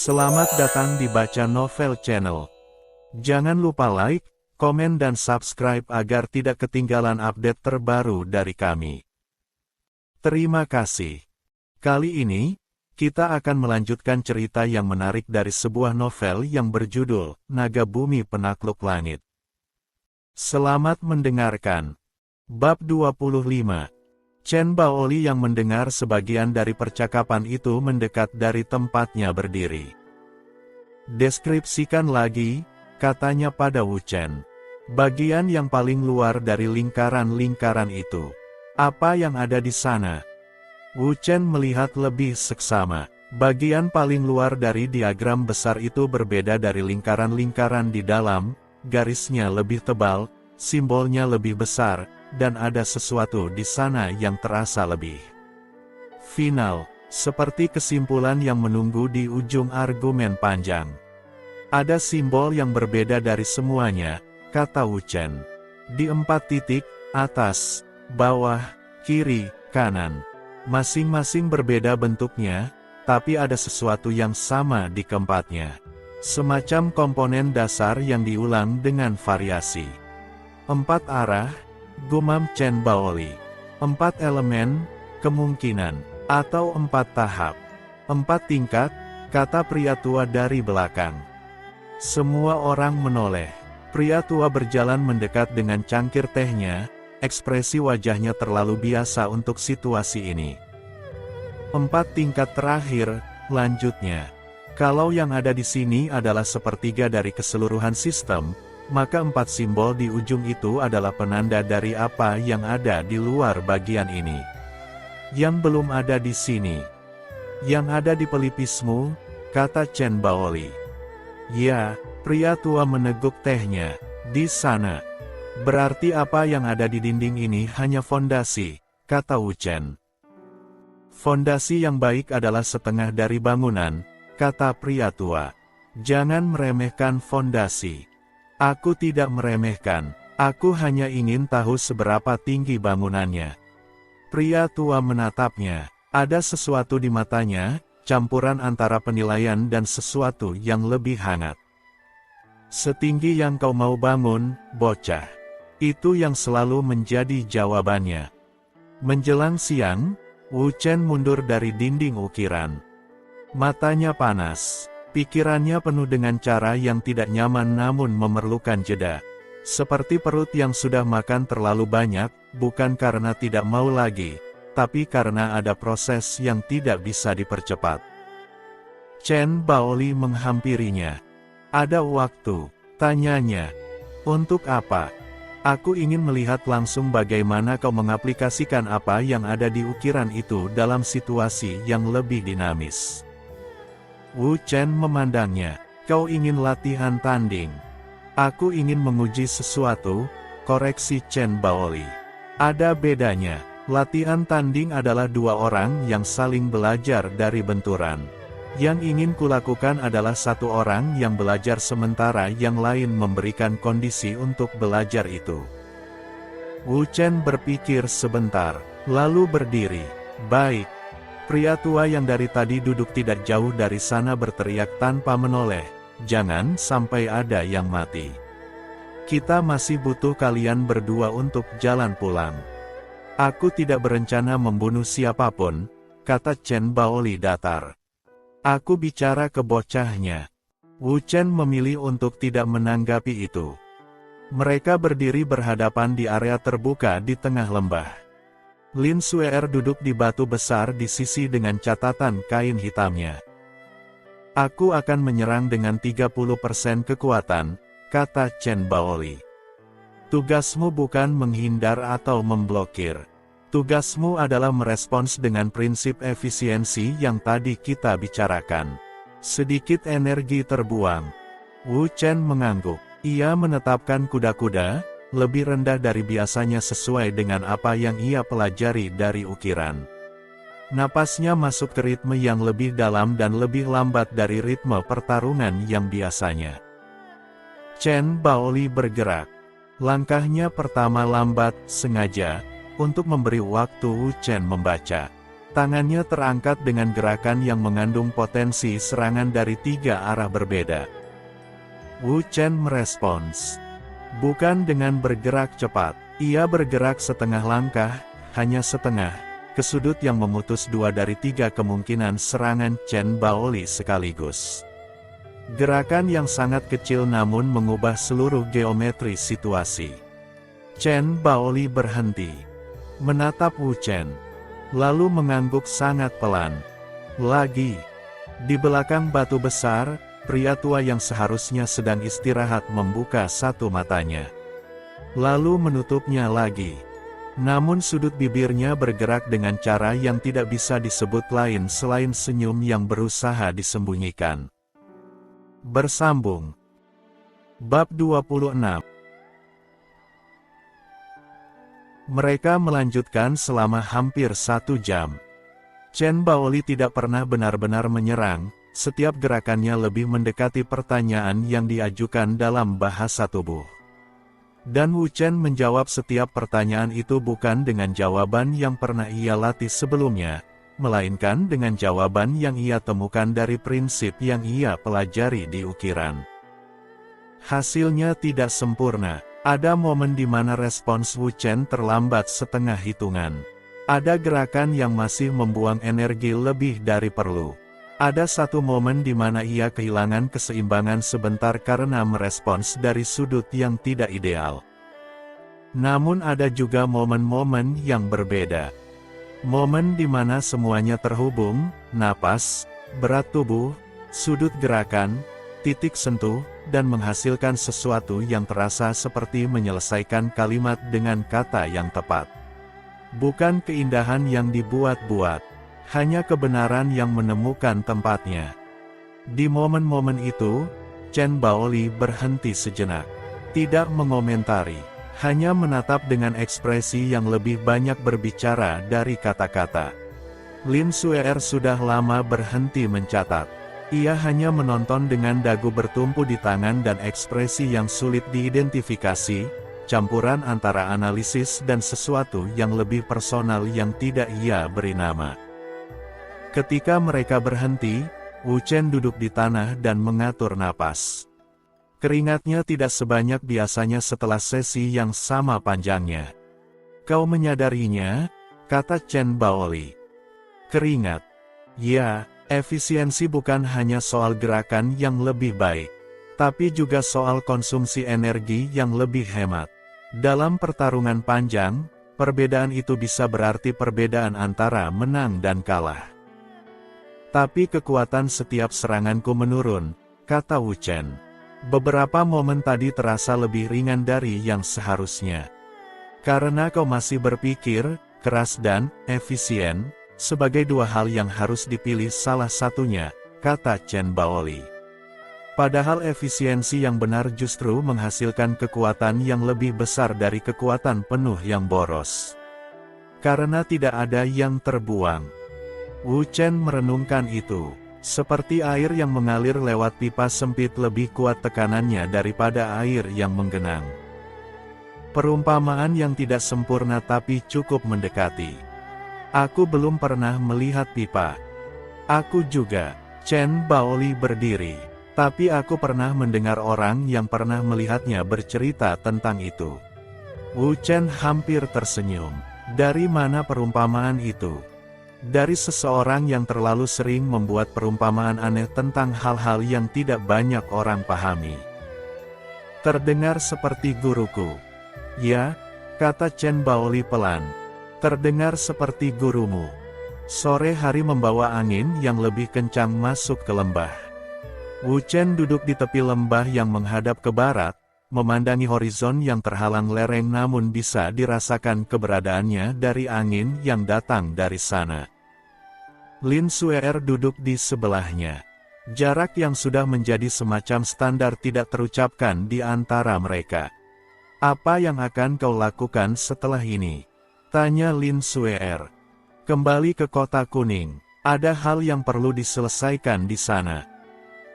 Selamat datang di Baca Novel Channel. Jangan lupa like, komen dan subscribe agar tidak ketinggalan update terbaru dari kami. Terima kasih. Kali ini, kita akan melanjutkan cerita yang menarik dari sebuah novel yang berjudul Naga Bumi Penakluk Langit. Selamat mendengarkan. Bab 25. Chen Baoli yang mendengar sebagian dari percakapan itu mendekat dari tempatnya berdiri. Deskripsikan lagi, katanya pada Wu Chen. Bagian yang paling luar dari lingkaran-lingkaran itu. Apa yang ada di sana? Wu Chen melihat lebih seksama. Bagian paling luar dari diagram besar itu berbeda dari lingkaran-lingkaran di dalam, garisnya lebih tebal, simbolnya lebih besar, dan ada sesuatu di sana yang terasa lebih final, seperti kesimpulan yang menunggu di ujung argumen panjang. Ada simbol yang berbeda dari semuanya, kata Wu Chen. Di 4 titik, atas, bawah, kiri, kanan. Masing-masing berbeda bentuknya, tapi ada sesuatu yang sama di keempatnya. Semacam komponen dasar yang diulang dengan variasi. 4 arah, gumam Chen Baoli. 4 elemen, kemungkinan, atau 4 tahap. 4 tingkat, kata pria tua dari belakang. Semua orang menoleh. Pria tua berjalan mendekat dengan cangkir tehnya, ekspresi wajahnya terlalu biasa untuk situasi ini. 4 tingkat terakhir, lanjutnya. Kalau yang ada di sini adalah sepertiga dari keseluruhan sistem, maka 4 simbol di ujung itu adalah penanda dari apa yang ada di luar bagian ini. Yang belum ada di sini. Yang ada di pelipismu, kata Chen Baoli. Ya, pria tua meneguk tehnya. Di sana. Berarti apa yang ada di dinding ini hanya fondasi, kata Wu Chen. Fondasi yang baik adalah setengah dari bangunan, kata pria tua. Jangan meremehkan fondasi. Aku tidak meremehkan, aku hanya ingin tahu seberapa tinggi bangunannya. Pria tua menatapnya, ada sesuatu di matanya, campuran antara penilaian dan sesuatu yang lebih hangat. Setinggi yang kau mau bangun, bocah. Itu yang selalu menjadi jawabannya. Menjelang siang, Wu Chen mundur dari dinding ukiran. Matanya panas. Pikirannya penuh dengan cara yang tidak nyaman namun memerlukan jeda. Seperti perut yang sudah makan terlalu banyak, bukan karena tidak mau lagi, tapi karena ada proses yang tidak bisa dipercepat. Chen Baoli menghampirinya. Ada waktu, tanyanya. Untuk apa? Aku ingin melihat langsung bagaimana kau mengaplikasikan apa yang ada di ukiran itu dalam situasi yang lebih dinamis. Wu Chen memandangnya. Kau ingin latihan tanding? Aku ingin menguji sesuatu, koreksi Chen Baoli. Ada bedanya. Latihan tanding adalah 2 orang yang saling belajar dari benturan. Yang ingin kulakukan adalah 1 orang yang belajar sementara yang lain memberikan kondisi untuk belajar itu. Wu Chen berpikir sebentar, lalu berdiri. Baik. Pria tua yang dari tadi duduk tidak jauh dari sana berteriak tanpa menoleh, jangan sampai ada yang mati. Kita masih butuh kalian berdua untuk jalan pulang. Aku tidak berencana membunuh siapapun, kata Chen Baoli datar. Aku bicara ke bocahnya. Wu Chen memilih untuk tidak menanggapi itu. Mereka berdiri berhadapan di area terbuka di tengah lembah. Lin Suer duduk di batu besar di sisi dengan catatan kain hitamnya. Aku akan menyerang dengan 30% kekuatan, kata Chen Baoli. Tugasmu bukan menghindar atau memblokir. Tugasmu adalah merespons dengan prinsip efisiensi yang tadi kita bicarakan. Sedikit energi terbuang. Wu Chen mengangguk. Ia menetapkan kuda-kuda, lebih rendah dari biasanya sesuai dengan apa yang ia pelajari dari ukiran. Napasnya masuk ke ritme yang lebih dalam dan lebih lambat dari ritme pertarungan yang biasanya. Chen Baoli bergerak. Langkahnya pertama lambat, sengaja, untuk memberi waktu Wu Chen membaca. Tangannya terangkat dengan gerakan yang mengandung potensi serangan dari 3 arah berbeda. Wu Chen merespons. Bukan dengan bergerak cepat, ia bergerak setengah langkah, hanya setengah, ke sudut yang memutus 2 dari 3 kemungkinan serangan Chen Baoli sekaligus. Gerakan yang sangat kecil namun mengubah seluruh geometri situasi. Chen Baoli berhenti, menatap Wu Chen, lalu mengangguk sangat pelan. Lagi, di belakang batu besar, pria tua yang seharusnya sedang istirahat membuka satu matanya, lalu menutupnya lagi. Namun sudut bibirnya bergerak dengan cara yang tidak bisa disebut lain selain senyum yang berusaha disembunyikan. Bersambung. Bab 26. Mereka melanjutkan selama hampir 1 jam. Chen Baoli tidak pernah benar-benar menyerang, setiap gerakannya lebih mendekati pertanyaan yang diajukan dalam bahasa tubuh. Dan Wu Chen menjawab setiap pertanyaan itu bukan dengan jawaban yang pernah ia latih sebelumnya, melainkan dengan jawaban yang ia temukan dari prinsip yang ia pelajari di ukiran. Hasilnya tidak sempurna. Ada momen di mana respons Wu Chen terlambat setengah hitungan. Ada gerakan yang masih membuang energi lebih dari perlu. Ada satu momen di mana ia kehilangan keseimbangan sebentar karena merespons dari sudut yang tidak ideal. Namun ada juga momen-momen yang berbeda. Momen di mana semuanya terhubung, napas, berat tubuh, sudut gerakan, titik sentuh, dan menghasilkan sesuatu yang terasa seperti menyelesaikan kalimat dengan kata yang tepat. Bukan keindahan yang dibuat-buat, hanya kebenaran yang menemukan tempatnya. Di momen-momen itu, Chen Baoli berhenti sejenak. Tidak mengomentari, hanya menatap dengan ekspresi yang lebih banyak berbicara dari kata-kata. Lin Suer sudah lama berhenti mencatat. Ia hanya menonton dengan dagu bertumpu di tangan dan ekspresi yang sulit diidentifikasi, campuran antara analisis dan sesuatu yang lebih personal yang tidak ia beri nama. Ketika mereka berhenti, Wu Chen duduk di tanah dan mengatur napas. Keringatnya tidak sebanyak biasanya setelah sesi yang sama panjangnya. "Kau menyadarinya?" kata Chen Baoli. "Keringat? Ya, efisiensi bukan hanya soal gerakan yang lebih baik, tapi juga soal konsumsi energi yang lebih hemat. Dalam pertarungan panjang, perbedaan itu bisa berarti perbedaan antara menang dan kalah. Tapi kekuatan setiap seranganku menurun," kata Wu Chen. "Beberapa momen tadi terasa lebih ringan dari yang seharusnya. Karena kau masih berpikir, keras dan efisien, sebagai 2 hal yang harus dipilih salah satunya," kata Chen Baoli. Padahal efisiensi yang benar justru menghasilkan kekuatan yang lebih besar dari kekuatan penuh yang boros. Karena tidak ada yang terbuang. Wu Chen merenungkan itu. Seperti air yang mengalir lewat pipa sempit lebih kuat tekanannya daripada air yang menggenang. Perumpamaan yang tidak sempurna tapi cukup mendekati. "Aku belum pernah melihat pipa." "Aku juga." Chen Baoli berdiri. "Tapi aku pernah mendengar orang yang pernah melihatnya bercerita tentang itu." Wu Chen hampir tersenyum. "Dari mana perumpamaan itu?" "Dari seseorang yang terlalu sering membuat perumpamaan aneh tentang hal-hal yang tidak banyak orang pahami." "Terdengar seperti guruku." "Ya," kata Chen Baoli pelan. "Terdengar seperti gurumu." Sore hari membawa angin yang lebih kencang masuk ke lembah. Wu Chen duduk di tepi lembah yang menghadap ke barat, memandangi horizon yang terhalang lereng namun bisa dirasakan keberadaannya dari angin yang datang dari sana. Lin Suer duduk di sebelahnya. Jarak yang sudah menjadi semacam standar tidak terucapkan di antara mereka. "Apa yang akan kau lakukan setelah ini?" tanya Lin Suer. "Kembali ke Kota Kuning. Ada hal yang perlu diselesaikan di sana."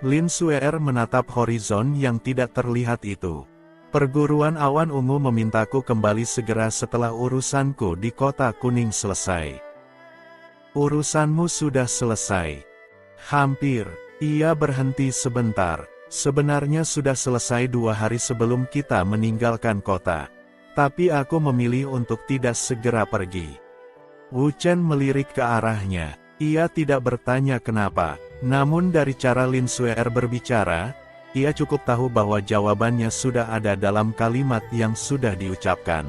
Lin Suer menatap horizon yang tidak terlihat itu. "Perguruan awan ungu memintaku kembali segera setelah urusanku di Kota Kuning selesai." Urusanmu sudah selesai. Hampir. Ia berhenti sebentar. Sebenarnya sudah selesai 2 hari sebelum kita meninggalkan kota. Tapi aku memilih untuk tidak segera pergi. Wu Chen melirik ke arahnya. Ia tidak bertanya kenapa. Namun dari cara Lin Suer berbicara, ia cukup tahu bahwa jawabannya sudah ada dalam kalimat yang sudah diucapkan.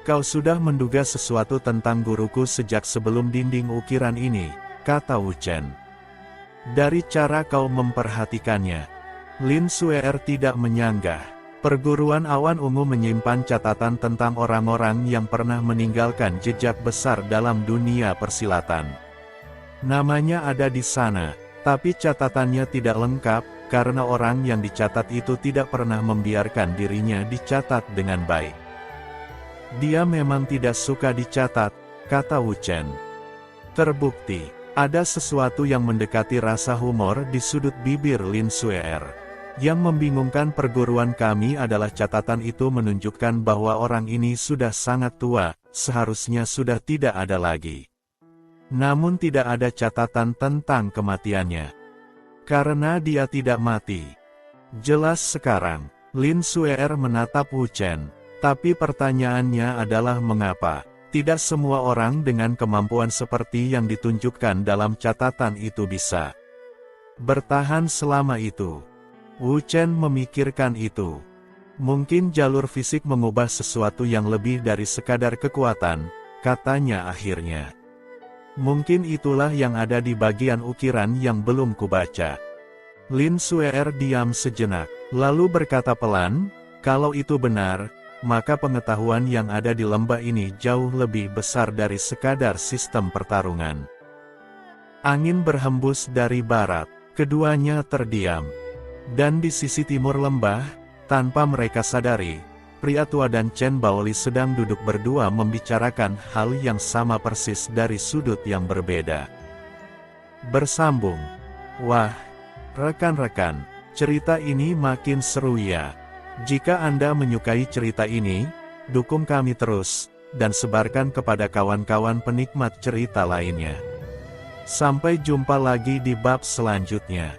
Kau sudah menduga sesuatu tentang guruku sejak sebelum dinding ukiran ini, kata Wu Chen. Dari cara kau memperhatikannya, Lin Suer tidak menyanggah. Perguruan awan ungu menyimpan catatan tentang orang-orang yang pernah meninggalkan jejak besar dalam dunia persilatan. Namanya ada di sana, tapi catatannya tidak lengkap, karena orang yang dicatat itu tidak pernah membiarkan dirinya dicatat dengan baik. Dia memang tidak suka dicatat, kata Wu Chen. Terbukti. Ada sesuatu yang mendekati rasa humor di sudut bibir Lin Suer. Yang membingungkan perguruan kami adalah catatan itu menunjukkan bahwa orang ini sudah sangat tua, seharusnya sudah tidak ada lagi. Namun tidak ada catatan tentang kematiannya. Karena dia tidak mati. Jelas sekarang, Lin Suer menatap Wu Chen. Tapi pertanyaannya adalah mengapa? Tidak semua orang dengan kemampuan seperti yang ditunjukkan dalam catatan itu bisa bertahan selama itu. Wu Chen memikirkan itu. Mungkin jalur fisik mengubah sesuatu yang lebih dari sekadar kekuatan, katanya akhirnya. Mungkin itulah yang ada di bagian ukiran yang belum kubaca. Lin Suer diam sejenak, lalu berkata pelan, kalau itu benar, maka pengetahuan yang ada di lembah ini jauh lebih besar dari sekadar sistem pertarungan. Angin berhembus dari barat, keduanya terdiam. Dan di sisi timur lembah, tanpa mereka sadari, pria tua dan Chen Baoli sedang duduk berdua membicarakan hal yang sama persis dari sudut yang berbeda. Bersambung. Wah, rekan-rekan, cerita ini makin seru ya. Jika Anda menyukai cerita ini, dukung kami terus, dan sebarkan kepada kawan-kawan penikmat cerita lainnya. Sampai jumpa lagi di bab selanjutnya.